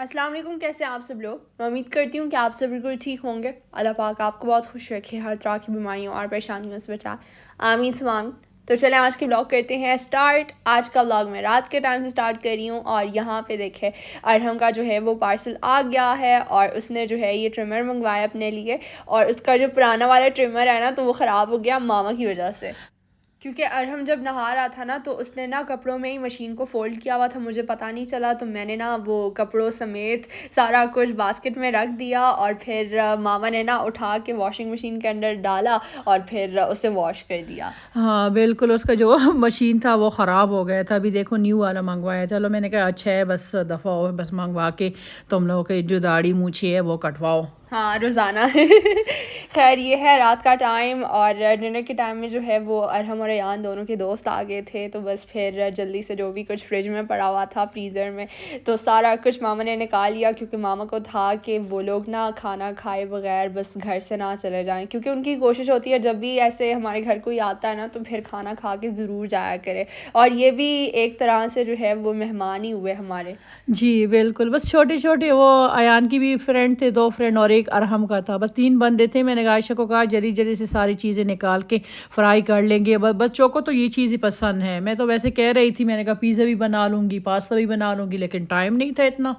السلام علیکم، کیسے ہیں آپ سب لوگ؟ میں امید کرتی ہوں کہ آپ سب بالکل ٹھیک ہوں گے۔ اللہ پاک آپ کو بہت خوش رکھے، ہر طرح کی بیماریوں اور پریشانیوں سے بچائے، آمین ثم آمین۔ تو چلیں آج کے ولاگ کرتے ہیں اسٹارٹ۔ آج کا ولاگ میں رات کے ٹائم سے اسٹارٹ کر رہی ہوں، اور یہاں پہ دیکھیں ارحم کا جو ہے وہ پارسل آ گیا ہے، اور اس نے جو ہے یہ ٹرمر منگوایا اپنے لیے، اور اس کا جو پرانا والا ٹرمر ہے نا تو وہ خراب ہو گیا ماما کی وجہ سے، کیونکہ ارحم جب نہا رہا تھا نا تو اس نے نا کپڑوں میں ہی مشین کو فولڈ کیا ہوا تھا، مجھے پتہ نہیں چلا، تو میں نے نا وہ کپڑوں سمیت سارا کچھ باسکٹ میں رکھ دیا، اور پھر ماما نے نا اٹھا کے واشنگ مشین کے اندر ڈالا اور پھر اسے واش کر دیا۔ ہاں بالکل، اس کا جو مشین تھا وہ خراب ہو گیا تھا، ابھی دیکھو نیو والا منگوایا، چلو میں نے کہا اچھا ہے، بس دفعہ ہو بس منگوا کے تم لوگوں کی جو داڑھی مونچھی ہے وہ کٹواؤ۔ ہاں روزانہ خیر یہ ہے رات کا ٹائم، اور ڈنر کے ٹائم میں جو ہے وہ ارحم اور ایان دونوں کے دوست آ گئے تھے، تو بس پھر جلدی سے جو بھی کچھ فریج میں پڑا ہوا تھا فریزر میں تو سارا کچھ ماما نے نکال لیا، کیونکہ ماما کو تھا کہ وہ لوگ نا کھانا کھائے بغیر بس گھر سے نہ چلے جائیں، کیونکہ ان کی کوشش ہوتی ہے جب بھی ایسے ہمارے گھر کوئی آتا ہے نا تو پھر کھانا کھا کے ضرور جایا کرے، اور یہ بھی ایک طرح سے جو ہے وہ مہمان ہی ہوئے ہمارے۔ جی بالکل، بس چھوٹے چھوٹے وہ ایان کی بھی فرینڈ تھے، 2 فرینڈ اور ایک ارحم کا تھا، بس 3 بندے تھے۔ میں نے عائشہ کو کہا جلدی جلدی سے ساری چیزیں نکال کے فرائی کر لیں گے، بچوں کو تو یہ چیز ہی پسند ہے۔ میں تو ویسے کہہ رہی تھی، میں نے کہا پیزا بھی بنا لوں گی، پاستا بھی بنا لوں گی، لیکن ٹائم نہیں تھا اتنا۔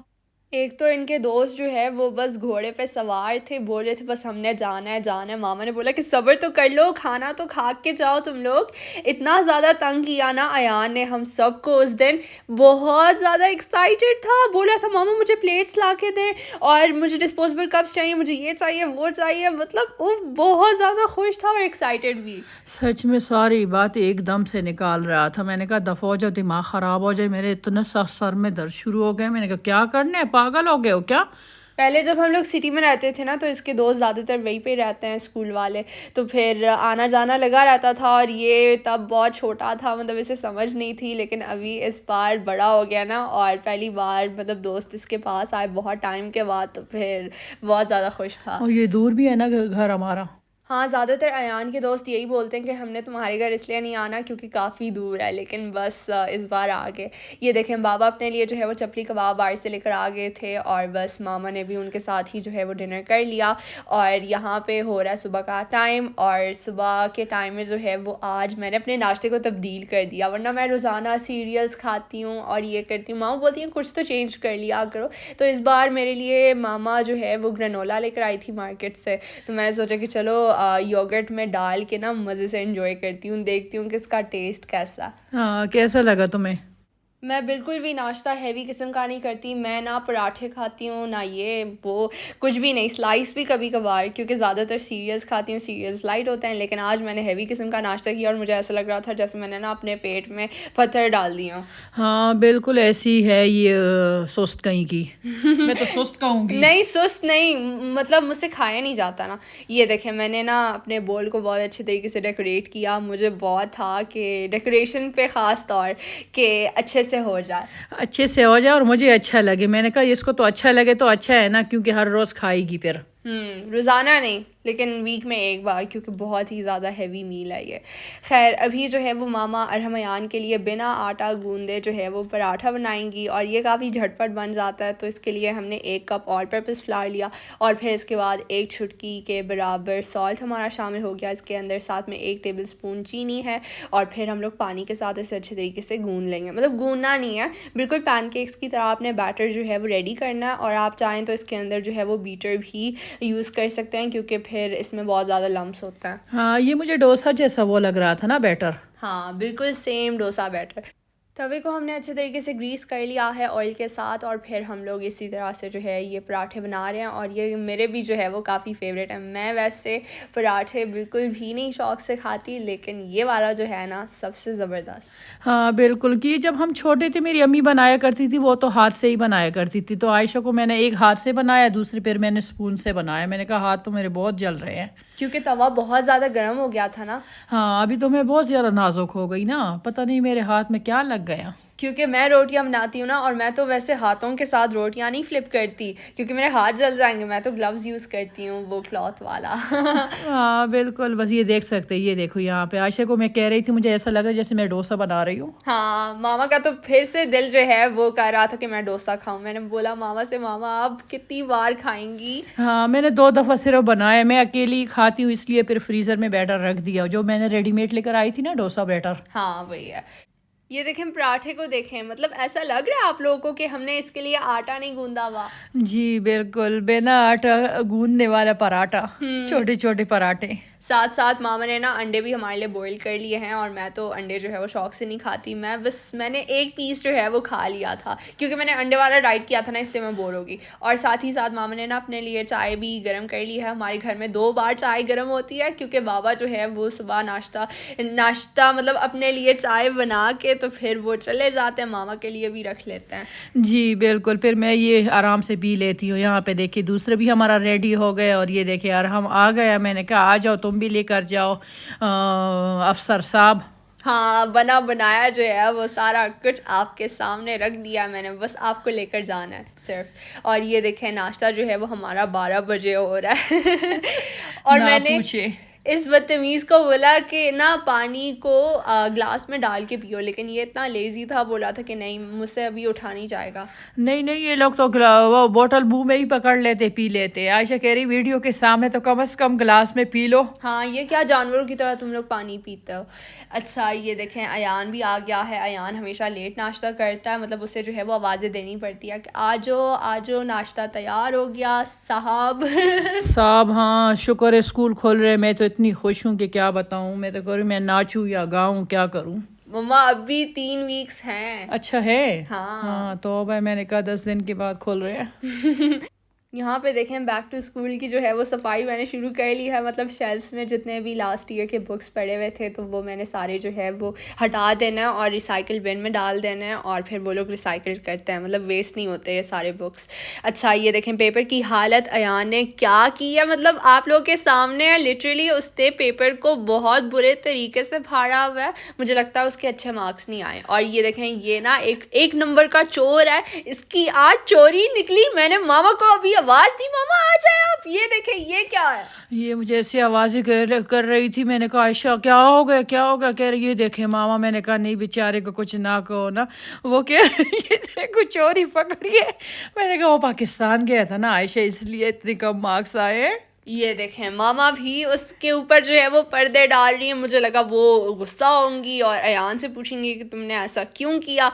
ایک تو ان کے دوست جو ہے وہ بس گھوڑے پہ سوار تھے، بول رہے تھے بس ہم نے جانا ہے جانا ہے، ماما نے بولا کہ صبر تو کر لو، کھانا تو کھا کے جاؤ تم لوگ۔ اتنا زیادہ تنگ کیا نا ایان نے ہم سب کو اس دن، بہت زیادہ ایکسائٹیڈ تھا، بول رہا تھا ماما مجھے پلیٹس لا کے دیں، اور مجھے ڈسپوزیبل کپس چاہیے، مجھے یہ چاہیے وہ چاہیے، مطلب وہ بہت زیادہ خوش تھا اور ایکسائٹیڈ بھی۔ سچ میں ساری بات ایک دم سے نکال رہا تھا، میں نے کہا دفعہ ہو جاؤ، دماغ خراب ہو جائے، میرے اتنا سر میں درد شروع ہو گئے، میں نے کہا کیا کرنے ہیں، پاگل ہو گئے ہو کیا؟ پہلے جب ہم لوگ سٹی میں رہتے تھے نا تو اس کے دوست زیادہ تر وہیں پہ رہتے ہیں اسکول والے، تو پھر آنا جانا لگا رہتا تھا، اور یہ تب بہت چھوٹا تھا، مطلب اسے سمجھ نہیں تھی، لیکن ابھی اس بار بڑا ہو گیا نا، اور پہلی بار مطلب دوست اس کے پاس آئے بہت ٹائم کے بعد، تو پھر بہت زیادہ خوش تھا۔ اور یہ دور بھی ہے نا گھر ہمارا۔ ہاں زیادہ تر ایان کے دوست یہی بولتے ہیں کہ ہم نے تمہارے گھر اس لیے نہیں آنا کیونکہ کافی دور ہے، لیکن بس اس بار آ گئے۔ یہ دیکھیں بابا اپنے لیے جو ہے وہ چپلی کباب باہر سے لے کر آ گئے تھے، اور بس ماما نے بھی ان کے ساتھ ہی جو ہے وہ ڈنر کر لیا، اور یہاں پہ ہو رہا ہے صبح کا ٹائم، اور صبح کے ٹائم میں جو ہے وہ آج میں نے اپنے ناشتے کو تبدیل کر دیا، ورنہ میں روزانہ سیریلس کھاتی ہوں اور یہ کرتی ہوں، ماما بولتی ہیں کچھ تو چینج کر لیا کرو، تو اس بار میرے لیے ماما جو ہے وہ گرنولا لے کر آئی تھی مارکیٹ سے، تو میں نے سوچا کہ چلو یوگرٹ میں ڈال کے نا مزے سے انجوائے کرتی ہوں، دیکھتی ہوں کہ اس کا ٹیسٹ کیسا۔ ہاں کیسا لگا تمہیں؟ میں بالکل بھی ناشتہ ہیوی قسم کا نہیں کرتی، میں نہ پراٹھے کھاتی ہوں نہ یہ وہ، کچھ بھی نہیں، سلائس بھی کبھی کبھار، کیونکہ زیادہ تر سیریلس کھاتی ہوں، سیریلس لائٹ ہوتے ہیں، لیکن آج میں نے ہیوی قسم کا ناشتہ کیا اور مجھے ایسا لگ رہا تھا جیسے میں نے نا اپنے پیٹ میں پتھر ڈال دیا ہوں۔ ہاں بالکل ایسی ہے یہ سست کہیں کی، میں تو سست کہوں گی۔ نہیں سست نہیں، مطلب مجھ سے کھایا نہیں جاتا نا۔ یہ دیکھیں میں نے نا اپنے بول کو بہت اچھے طریقے سے ڈیکوریٹ کیا، مجھے بہت تھا کہ ڈیکوریشن پہ خاص طور کہ اچھے سے ہو جائے، اچھے سے ہو جائے اور مجھے اچھا لگے، میں نے کہا اس کو تو اچھا لگے تو اچھا ہے نا، کیونکہ ہر روز کھائے گی پھر۔ روزانہ نہیں لیکن ویک میں ایک بار، کیونکہ بہت ہی زیادہ ہیوی میل ہے یہ۔ خیر ابھی جو ہے وہ ماما ارحم ایان کے لیے بنا آٹا گوندے جو ہے وہ پراٹھا بنائیں گی، اور یہ کافی جھٹ پٹ بن جاتا ہے، تو اس کے لیے ہم نے 1 کپ آل پرپس فلاور لیا، اور پھر اس کے بعد 1 چٹکی کے برابر سالٹ ہمارا شامل ہو گیا اس کے اندر، ساتھ میں 1 ٹیبل اسپون چینی ہے، اور پھر ہم لوگ پانی کے ساتھ اسے اچھے طریقے سے گوندھ لیں گے، مطلب گوندنا نہیں ہے، بالکل پین کیکس کی طرح آپ نے بیٹر جو ہے وہ ریڈی کرنا ہے، اور آپ چاہیں تو اس کے اندر جو ہے وہ بیٹر بھی یوز کر سکتے ہیں، کیونکہ پھر اس میں بہت زیادہ لمس ہوتا ہے۔ ہاں یہ مجھے ڈوسا جیسا وہ لگ رہا تھا نا بیٹر۔ ہاں بالکل سیم ڈوسا بیٹر۔ توے کو ہم نے اچھے طریقے سے گریس کر لیا ہے آئل کے ساتھ، اور پھر ہم لوگ اسی طرح سے جو ہے یہ پراٹھے بنا رہے ہیں، اور یہ میرے بھی جو ہے وہ کافی فیوریٹ ہے۔ میں ویسے پراٹھے بالکل بھی نہیں شوق سے کھاتی، لیکن یہ والا جو ہے نا سب سے زبردست۔ ہاں بالکل، کہ جب ہم چھوٹے تھے میری امی بنایا کرتی تھی، وہ تو ہاتھ سے ہی بنایا کرتی تھی، تو عائشہ کو میں نے ایک ہاتھ سے بنایا، دوسری پھر میں نے اسپون سے بنایا، میں نے کہا ہاتھ تو میرے بہت جل رہے ہیں، کیونکہ توا بہت زیادہ گرم ہو گیا تھا نا۔ ہاں ابھی تو میں بہت زیادہ نازک ہو گئی نا، پتہ نہیں میرے ہاتھ میں کیا لگ گیا۔ کیونکہ میں روٹیاں بناتی ہوں نا، اور میں تو ویسے ہاتھوں کے ساتھ روٹیاں نہیں فلپ کرتی کیونکہ میرے ہاتھ جل جائیں گے. میں تو گلوز یوز کرتی ہوں، وہ کلاتھ والا. ہاں بالکل، بس یہ دیکھ سکتے، یہ دیکھو یہاں پہ عائشہ کو میں کہہ رہی تھی مجھے ایسا لگ رہا ہے جیسے میں ڈوسا بنا رہی ہوں. ہاں ماما کا تو پھر سے دل جو ہے وہ کر رہا تھا کہ میں ڈوسا کھاؤں. میں نے بولا ماما سے، ماما آپ کتنی بار کھائیں گی؟ ہاں میں نے 2 دفعہ صرف بنایا، میں اکیلی کھاتی ہوں اس لیے پھر فریزر میں بیٹر رکھ دیا جو میں نے ریڈی میڈ لے کر آئی تھی نا ڈوسا بیٹر. ہاں وہی ہے. یہ دیکھیں پراٹھے کو دیکھیں، مطلب ایسا لگ رہا ہے آپ لوگوں کو کہ ہم نے اس کے لیے آٹا نہیں گوندا ہوا. جی بالکل، بنا آٹا گوندنے والا پراٹھا، چھوٹے چھوٹے پراٹھے. ساتھ ساتھ ماما نے نا انڈے بھی ہمارے لیے بوائل کر لیے ہیں، اور میں تو انڈے جو ہے وہ شوق سے نہیں کھاتی. میں نے ایک پیس جو ہے وہ کھا لیا تھا کیونکہ میں نے انڈے والا ڈائٹ کیا تھا نا، اس لیے میں بور ہوگی. اور ساتھ ہی ساتھ ماما نے نا اپنے لیے چائے بھی گرم کر لی ہے. ہمارے گھر میں 2 بار چائے گرم ہوتی ہے کیونکہ بابا جو ہے وہ صبح ناشتہ مطلب اپنے لیے چائے بنا کے تو پھر وہ چلے جاتے ہیں، ماما کے لیے بھی رکھ لیتے ہیں. جی بالکل، پھر میں یہ آرام سے پی لیتی ہوں. یہاں پہ دیکھیے دوسرے بھی ہمارا ریڈی ہو گئے، اور یہ دیکھیے یار ہم آ گیا. میں نے کہا آ جاؤ تم بھی لے کر جاؤ افسر صاحب. ہاں بنا بنایا جو ہے وہ سارا کچھ آپ کے سامنے رکھ دیا میں نے، بس آپ کو لے کر جانا ہے صرف. اور یہ دیکھیں ناشتہ جو ہے وہ ہمارا 12 بجے ہو رہا ہے. اور میں نے اس بدتمیز کو بولا کہ نا پانی کو گلاس میں ڈال کے پیو، لیکن یہ اتنا لیزی تھا، بولا تھا کہ نہیں مجھ سے ابھی اٹھا نہیں جائے گا. نہیں یہ لوگ تو وہ بوٹل منہ میں ہی پکڑ لیتے پی لیتے. عائشہ کہہ رہی ویڈیو کے سامنے تو کم از کم گلاس میں پی لو. ہاں یہ کیا جانوروں کی طرح تم لوگ پانی پیتے ہو. اچھا یہ دیکھیں ایان بھی آ گیا ہے. ایان ہمیشہ لیٹ ناشتہ کرتا ہے، مطلب اسے جو ہے وہ آوازیں دینی پڑتی ہے کہ آجو ناشتہ تیار ہو گیا صاحب. ہاں شکر ہے اسکول کھول رہے. میں تو اتنی خوش ہوں کہ کیا بتاؤں. میں تو کروں میں ناچوں یا گاؤں، کیا کروں. مما ابھی 3 ویکس ہیں. اچھا ہے. ہاں تو بھائی میں نے کہا 10 دن کے بعد کھول رہے ہیں. یہاں پہ دیکھیں بیک ٹو اسکول کی جو ہے وہ صفائی میں نے شروع کر لی ہے. مطلب شیلفس میں جتنے بھی لاسٹ ایئر کے بکس پڑے ہوئے تھے تو وہ میں نے سارے جو ہے وہ ہٹا دینا ہے اور ریسائیکل بن میں ڈال دینا ہے، اور پھر وہ لوگ ریسائیکل کرتے ہیں، مطلب ویسٹ نہیں ہوتے یہ سارے بکس. اچھا یہ دیکھیں پیپر کی حالت ایان نے کیا کی ہے، مطلب آپ لوگ کے سامنے لٹرلی اس نے پیپر کو بہت برے طریقے سے پھاڑا ہوا ہے. مجھے لگتا ہے اس کے اچھے مارکس نہیں آئے. اور یہ دیکھیں یہ نا ایک نمبر کا چور ہے، اس کی آج چوری نکلی. میں نے ماما کو ابھی آواز دی ماما آ جائے آپ. یہ دیکھیں یہ کیا ہے، یہ مجھے ایسی آوازیں کر رہی تھی. میں نے کہا عائشہ کیا ہو گیا کہہ رہی یہ دیکھیں ماما. میں نے کہا نہیں بیچارے کو کچھ نہ کہو نا. وہ کہہ یہ دیکھو چوری پکڑی ہے. میں نے کہا وہ پاکستان گیا تھا نا عائشہ اس لیے اتنے کم مارکس آئے. یہ دیکھیں ماما بھی اس کے اوپر جو ہے وہ پردے ڈال رہی ہیں. مجھے لگا وہ غصہ ہوں گی اور ایان سے پوچھیں گی کہ تم نے ایسا کیوں کیا.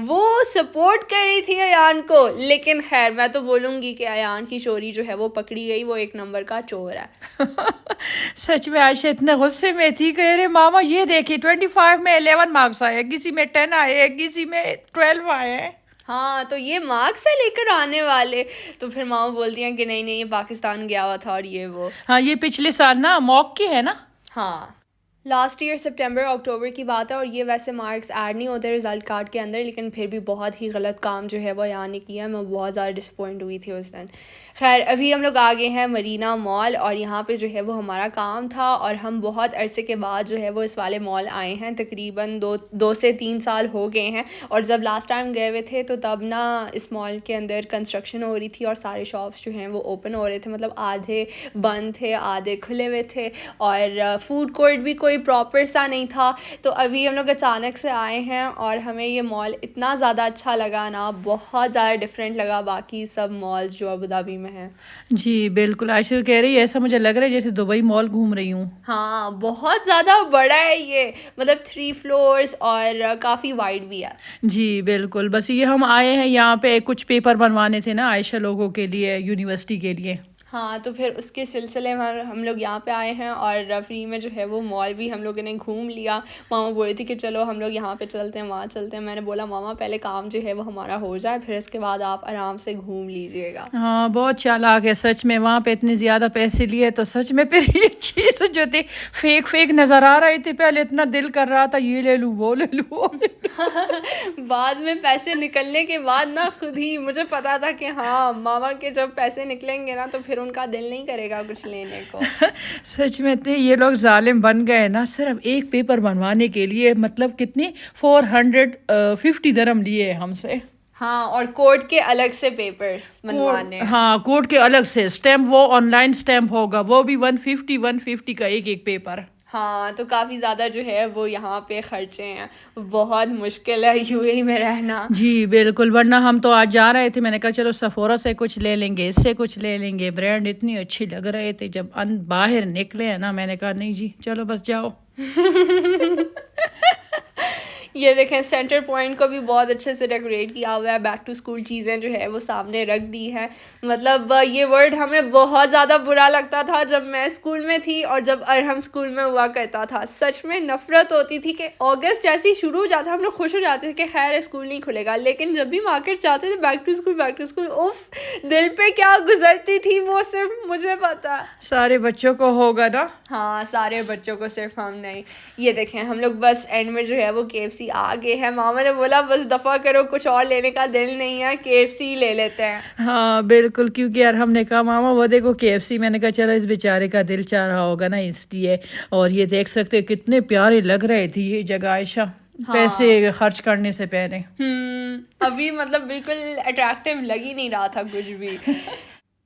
وہ سپورٹ کر رہی تھی ایان کو، لیکن خیر میں تو بولوں گی کہ ایان کی چوری جو ہے وہ پکڑی گئی. وہ 1 نمبر کا چور ہے. سچ میں عائشہ اتنے غصے میں تھی کہ ارے ماما یہ دیکھیے 25 میں 11 مارکس آئے، کسی میں 10 آئے، کسی میں 12 آئے. ہاں تو یہ مارکس ہے لے کر آنے والے. تو پھر ماما بولتی ہیں کہ نہیں یہ پاکستان گیا ہوا تھا اور یہ وہ. ہاں یہ پچھلے سال نا موک کی ہے نا. ہاں لاسٹ ایئر سپٹمبر اکتوبر کی بات ہے. اور یہ ویسے مارکس ایڈ نہیں ہوتے رزلٹ کارڈ کے اندر، لیکن پھر بھی بہت ہی غلط کام جو ہے وہ ایان نے کیا ہے. میں بہت زیادہ ڈسپوائنٹ ہوئی تھی اس دن. خیر ابھی ہم لوگ آ گئے ہیں مرینا مال، اور یہاں پہ جو ہے وہ ہمارا کام تھا، اور ہم بہت عرصے کے بعد جو ہے وہ اس والے مال آئے ہیں. تقریباً 2 سے 3 سال ہو گئے ہیں. اور جب لاسٹ ٹائم گئے ہوئے تھے تو تب نا اس مال کے اندر کنسٹرکشن ہو رہی تھی اور سارے شاپس جو ہیں وہ اوپن ہو رہے تھے، مطلب آدھے بند تھے آدھے کھلے ہوئے تھے، اور فوڈ کورٹ بھی کوئی پراپر سا نہیں تھا. تو ابھی ہم لوگ اچانک سے آئے ہیں اور ہمیں یہ مال اتنا زیادہ اچھا لگا نا، بہت زیادہ ڈفرینٹ لگا باقی سب مالز جو ابوظہبی میں ہیں. جی بالکل عائشہ کہہ رہی ہے ایسا مجھے لگ رہا ہے جیسے دبئی مال گھوم رہی ہوں. ہاں بہت زیادہ بڑا ہے یہ، مطلب 3 فلورز اور کافی وائڈ بھی ہے. جی بالکل، بس یہ ہم آئے ہیں یہاں پہ کچھ پیپر بنوانے تھے نا عائشہ لوگوں کے لیے یونیورسٹی کے لیے. ہاں تو پھر اس کے سلسلے میں ہم لوگ یہاں پہ آئے ہیں، اور فری میں جو ہے وہ مال بھی ہم لوگوں نے گھوم لیا. ماما بول رہی تھی کہ چلو ہم لوگ یہاں پہ چلتے ہیں وہاں چلتے ہیں. میں نے بولا ماما پہلے کام جو ہے وہ ہمارا ہو جائے، پھر اس کے بعد آپ آرام سے گھوم لیجیے گا. ہاں بہت چالاک ہے سچ میں. وہاں پہ اتنے زیادہ پیسے لیے تو سچ میں پھر یہ چیز جو تھی فیک نظر آ رہی تھی. پہلے اتنا دل کر رہا تھا یہ لے لوں وہ لے لوں. بعد میں پیسے نکلنے کے بعد نا خود ہی مجھے پتا تھا کہ ہاں ماما کے جب پیسے نکلیں گے نا تو پھر ان کا دل نہیں کرے گا کچھ لینے کو. سچ میں اتنے یہ لوگ ظالم بن گئے نا, صرف ایک پیپر بنوانے کے لیے مطلب کتنی 450 درہم لیے ہم سے. ہاں, اور کورٹ کے الگ سے پیپرز بنوانے. ہاں کورٹ کے الگ سے اسٹیمپ, وہ آن لائن اسٹیمپ ہوگا, وہ بھی 150 کا ایک پیپر. ہاں, تو کافی زیادہ جو ہے وہ یہاں پہ خرچے ہیں. بہت مشکل ہے یو اے میں رہنا. جی بالکل, ورنہ ہم تو آج جا رہے تھے, میں نے کہا چلو سفورا سے کچھ لے لیں گے, اس سے کچھ لے لیں گے, برانڈ اتنی اچھی لگ رہے تھے. جب باہر نکلے ہیں نا, میں نے کہا نہیں جی چلو بس جاؤ. یہ دیکھیں سینٹر پوائنٹ کو بھی بہت اچھے سے ڈیکوریٹ کیا ہوا ہے. بیک ٹو اسکول چیزیں جو ہے وہ سامنے رکھ دی ہیں. مطلب یہ ورڈ ہمیں بہت زیادہ برا لگتا تھا جب میں اسکول میں تھی اور جب ارحم اسکول میں ہوا کرتا تھا. سچ میں نفرت ہوتی تھی کہ اگست جیسے ہی شروع ہو جاتا ہم لوگ خوش ہو جاتے تھے کہ خیر اسکول نہیں کھلے گا, لیکن جب بھی مارکیٹ جاتے تھے بیک ٹو اسکول اف دل پہ کیا گزرتی تھی وہ صرف مجھے پتا. سارے بچوں کو ہوگا نا. ہاں سارے بچوں کو, صرف ہم نہیں. یہ دیکھیں ہم لوگ بس اینڈ میں جو ہے وہ KFC آ گئے ہیں. ماما نے بولا بس دفع کرو, کچھ اور لینے کا دل نہیں ہے, KFC لے لیتے ہیں. ہاں بالکل, کیونکہ یار ہم نے کہا ماما وہ دیکھو KFC, میں نے کہا چلو اس بیچارے کا دل چاہ رہا ہوگا نا اس لیے. اور یہ دیکھ سکتے کتنے پیارے لگ رہے تھے یہ جگہ عائشہ, پیسے خرچ کرنے سے پہلے. ابھی مطلب بالکل اٹریکٹیو لگ ہی نہیں رہا تھا کچھ بھی.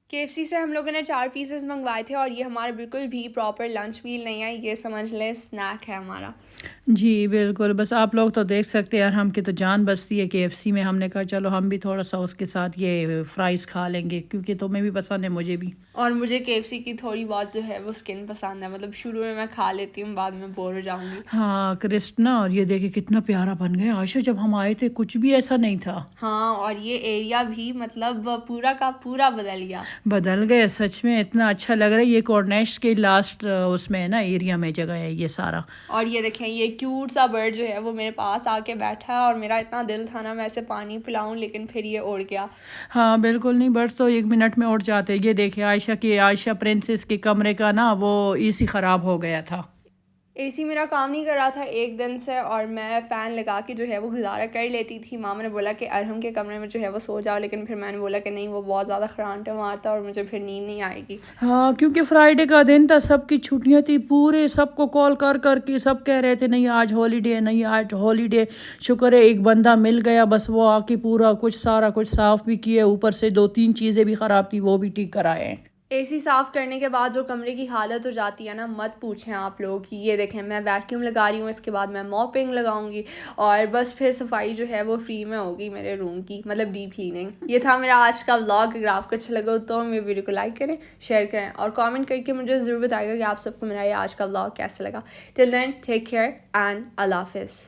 KFC سے ہم لوگوں نے 4 پیسز منگوائے تھے, اور یہ ہمارا بالکل بھی پراپر لنچ میل نہیں ہے, یہ سمجھ لیں اسنیک ہے ہمارا. جی بالکل, بس آپ لوگ تو دیکھ سکتے ہیں یار, ہم کی تو جان بستی ہے KFC میں. ہم نے کہا چلو ہم بھی تھوڑا سا اس کے ساتھ یہ فرائز کھا لیں گے, کیونکہ تمہیں بھی پسند ہے مجھے بھی. اور مجھے KFC کی تھوڑی بہت جو ہے وہ اسکن پسند ہے, مطلب شروع میں کھا لیتی ہوں, بعد میں بور ہو جاؤں گی. ہاں کرسپ نا, اور یہ دیکھے کتنا پیارا بن گیا عائشہ, جب ہم آئے تھے کچھ بھی ایسا نہیں تھا. ہاں, اور یہ ایریا بھی مطلب پورا کا پورا بدل گیا. سچ میں اتنا اچھا لگ رہا ہے. یہ کورنیش کے لاسٹ اس میں ہے نا ایریا میں جگہ ہے یہ سارا. اور یہ دیکھیں یہ کیوٹ سا برڈ جو ہے وہ میرے پاس آ کے بیٹھا ہے, اور میرا اتنا دل تھا نا میں اسے پانی پلاؤں, لیکن پھر یہ اڑ گیا. ہاں بالکل نہیں, برڈس تو 1 منٹ میں اڑ جاتے. یہ دیکھے عائشہ پرنسس کے کمرے کا نا وہ AC خراب ہو گیا تھا. AC میرا کام نہیں کر رہا تھا ایک دن سے, اور میں فین لگا کے جو ہے وہ گزارا کر لیتی تھی. ماما نے بولا کہ ارحم کے کمرے میں جو ہے وہ سو جاؤ, لیکن پھر میں نے بولا کہ نہیں, وہ بہت زیادہ خرانٹے مارتا اور مجھے پھر نیند نہیں آئے گی. ہاں کیونکہ فرائیڈے کا دن تھا, سب کی چھٹیاں تھی, پورے سب کو کال کر کے سب کہہ رہے تھے نہیں آج ہالیڈے, نہیں آج ہالیڈے. شکر ہے ایک بندہ مل گیا, بس وہ آ کے پورا کچھ سارا کچھ صاف بھی کیے, اوپر سے 2-3 چیزیں بھی خراب تھی وہ بھی ٹھیک کرائے. AC صاف کرنے کے بعد جو کمرے کی حالت ہو جاتی ہے نا, مت پوچھیں آپ لوگ. یہ دیکھیں میں ویکیوم لگا رہی ہوں, اس کے بعد میں موپنگ لگاؤں گی, اور بس پھر صفائی جو ہے وہ فری میں ہوگی میرے روم کی, مطلب ڈیپ کلیننگ. یہ تھا میرا آج کا ولاگ. اگر آپ کو اچھا لگا تو میرے ویڈیو کو لائک کریں, شیئر کریں, اور کامنٹ کر کے مجھے ضرور بتائیے گا کہ آپ سب کو میرا یہ آج کا ولاگ کیسا لگا. ٹل دین ٹیک کیئر اینڈ اللہ حافظ.